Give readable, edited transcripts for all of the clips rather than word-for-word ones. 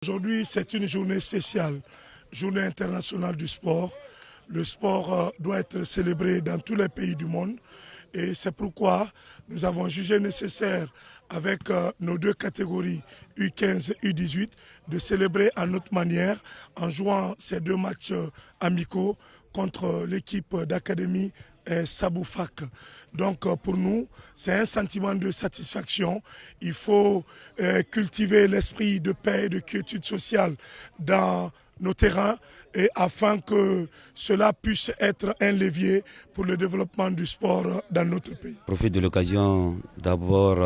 Aujourd'hui, c'est une journée spéciale, journée internationale du sport. Le sport doit être célébré dans tous les pays du monde et c'est pourquoi nous avons jugé nécessaire, avec nos deux catégories U15 et U18, de célébrer à notre manière en jouant ces deux matchs amicaux contre l'équipe d'académie Saboufak. Donc pour nous, c'est un sentiment de satisfaction. Il faut cultiver l'esprit de paix et de quiétude sociale dans nos terrains et afin que cela puisse être un levier pour le développement du sport dans notre pays. Je profite de l'occasion d'abord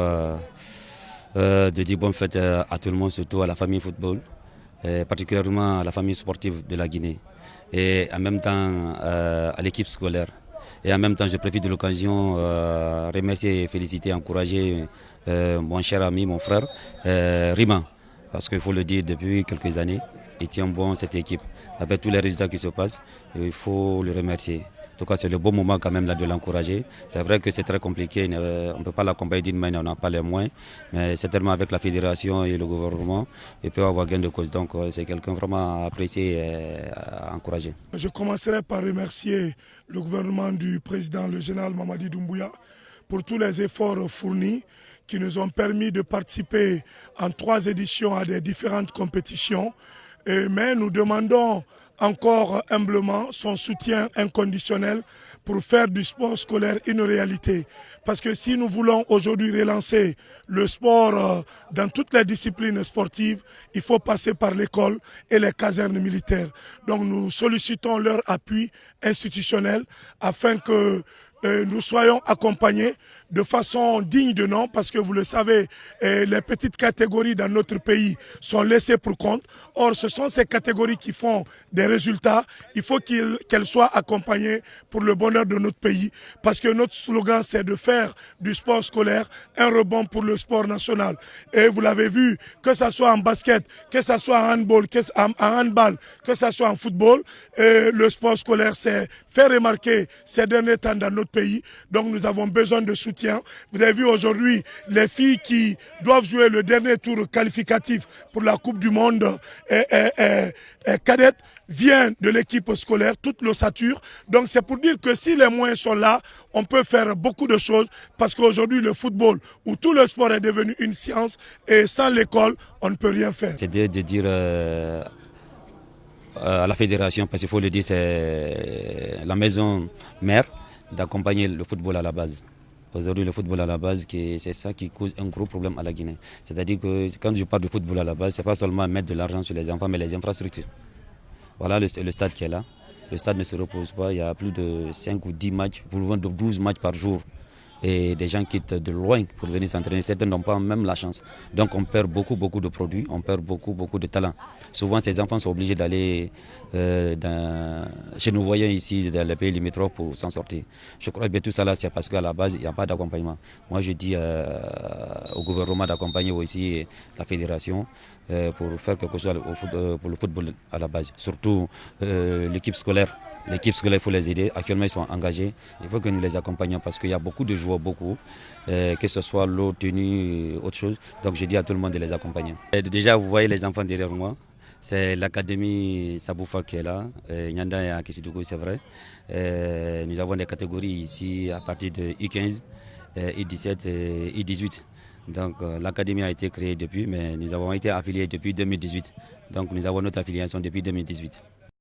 de dire bonne fête à tout le monde, surtout à la famille football, particulièrement à la famille sportive de la Guinée et en même temps à l'équipe scolaire. Et en même temps, je profite de l'occasion remercier, féliciter, encourager mon cher ami, mon frère, Rima. Parce qu'il faut le dire, depuis quelques années, il tient bon cette équipe. Avec tous les résultats qui se passent, il faut le remercier. En tout cas, c'est le bon moment quand même là de l'encourager. C'est vrai que c'est très compliqué, on ne peut pas l'accompagner d'une main, on n'a pas les moyens. Mais certainement avec la fédération et le gouvernement, il peut avoir gain de cause. Donc c'est quelqu'un vraiment à apprécier et à encourager. Je commencerai par remercier le gouvernement du président, le général Mamadi Doumbouya, pour tous les efforts fournis qui nous ont permis de participer en 3 éditions à des différentes compétitions. Mais nous demandons encore humblement son soutien inconditionnel pour faire du sport scolaire une réalité. Parce que si nous voulons aujourd'hui relancer le sport dans toutes les disciplines sportives, il faut passer par l'école et les casernes militaires. Donc nous sollicitons leur appui institutionnel afin que nous soyons accompagnés de façon digne de nom, parce que vous le savez, les petites catégories dans notre pays sont laissées pour compte. Or, ce sont ces catégories qui font des résultats. Il faut qu'elles soient accompagnées pour le bonheur de notre pays, parce que notre slogan, c'est de faire du sport scolaire un rebond pour le sport national. Et vous l'avez vu, que ce soit en basket, que ce soit en handball, que ce soit en football, le sport scolaire s'est fait remarquer ces derniers temps dans notre pays. Donc nous avons besoin de soutien. Vous avez vu aujourd'hui les filles qui doivent jouer le dernier tour qualificatif pour la Coupe du Monde cadette viennent de l'équipe scolaire, toute l'ossature. Donc c'est pour dire que si les moyens sont là, on peut faire beaucoup de choses, parce qu'aujourd'hui le football, où tout le sport est devenu une science, et sans l'école, on ne peut rien faire. C'est de dire à la fédération, parce qu'il faut le dire, c'est la maison mère, d'accompagner le football à la base. Aujourd'hui, le football à la base, c'est ça qui cause un gros problème à la Guinée. C'est-à-dire que quand je parle de football à la base, ce n'est pas seulement mettre de l'argent sur les enfants, mais les infrastructures. Voilà le stade qui est là. Le stade ne se repose pas. Il y a plus de 5 ou 10 matchs, voire 12 matchs par jour. Et des gens quittent de loin pour venir s'entraîner. Certains n'ont pas même la chance. Donc on perd beaucoup de produits, on perd beaucoup de talents. Souvent ces enfants sont obligés d'aller chez nos voyants ici, dans les pays limitrophes, pour s'en sortir. Je crois que tout ça là, c'est parce qu'à la base, il n'y a pas d'accompagnement. Moi je dis au gouvernement d'accompagner aussi la fédération pour faire quelque chose pour le football à la base. Surtout l'équipe scolaire. L'équipe scolaire, il faut les aider. Actuellement, ils sont engagés. Il faut que nous les accompagnions, parce qu'il y a beaucoup de joueurs, que ce soit l'eau, tenue, autre chose. Donc, je dis à tout le monde de les accompagner. Et déjà, vous voyez les enfants derrière moi. C'est l'académie Saboufa qui est là. Nyanda et Akisidougou, c'est vrai. Nous avons des catégories ici à partir de U15, U17 et U18. Donc, l'académie a été créée depuis, mais nous avons été affiliés depuis 2018. Donc, nous avons notre affiliation depuis 2018.